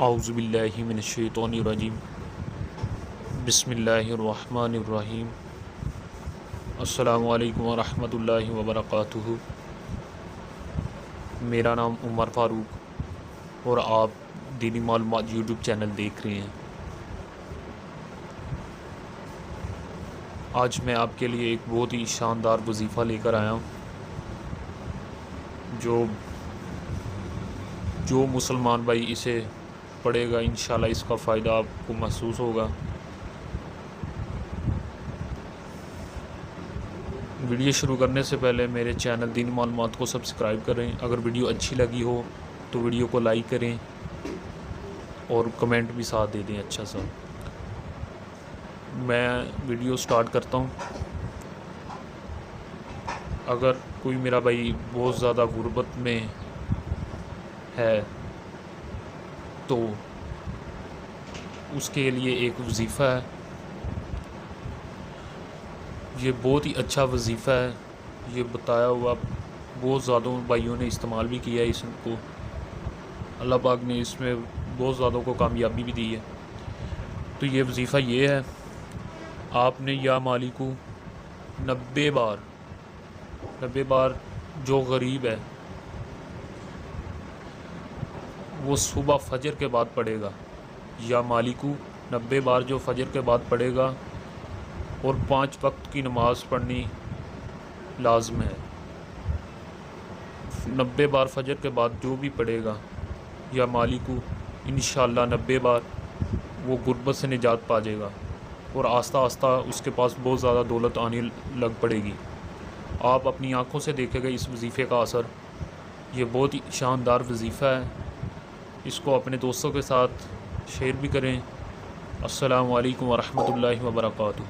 اعوذ باللہ من الشیطان الرجیم بسم اللہ الرحمن الرحیم السلام علیکم ورحمۃ اللہ وبرکاتہ۔ میرا نام عمر فاروق اور آپ دینی معلومات یوٹیوب چینل دیکھ رہے ہیں۔ آج میں آپ کے لیے ایک بہت ہی شاندار وظیفہ لے کر آیا ہوں جو مسلمان بھائی اسے پڑھے گا انشاءاللہ اس کا فائدہ آپ کو محسوس ہوگا۔ ویڈیو شروع کرنے سے پہلے میرے چینل دینی معلومات کو سبسکرائب کریں۔ اگر ویڈیو اچھی لگی ہو تو ویڈیو کو لائک کریں اور کمنٹ بھی ساتھ دے دیں اچھا سا۔ میں ویڈیو سٹارٹ کرتا ہوں۔ اگر کوئی میرا بھائی بہت زیادہ غربت میں ہے تو اس کے لیے ایک وظیفہ ہے، یہ بہت ہی اچھا وظیفہ ہے۔ یہ بتایا ہوا بہت زیادہ بھائیوں نے استعمال بھی کیا ہے، اس کو اللہ پاک نے اس میں بہت زیادہ کو کامیابی بھی دی ہے۔ تو یہ وظیفہ یہ ہے، آپ نے یا مالکو 90 بار جو غریب ہے وہ صبح فجر کے بعد پڑھے گا۔ یا مالکو 90 بار جو فجر کے بعد پڑھے گا، اور 5 وقت کی نماز پڑھنی لازم ہے۔ 90 بار فجر کے بعد جو بھی پڑھے گا یا مالکو انشاءاللہ 90 بار وہ غربت سے نجات پا جائے گا، اور آہستہ آہستہ اس کے پاس بہت زیادہ دولت آنے لگ پڑے گی۔ آپ اپنی آنکھوں سے دیکھیں گے اس وظیفے کا اثر۔ یہ بہت ہی شاندار وظیفہ ہے، اس کو اپنے دوستوں کے ساتھ شیئر بھی کریں۔ السلام علیکم ورحمۃ اللہ وبرکاتہ۔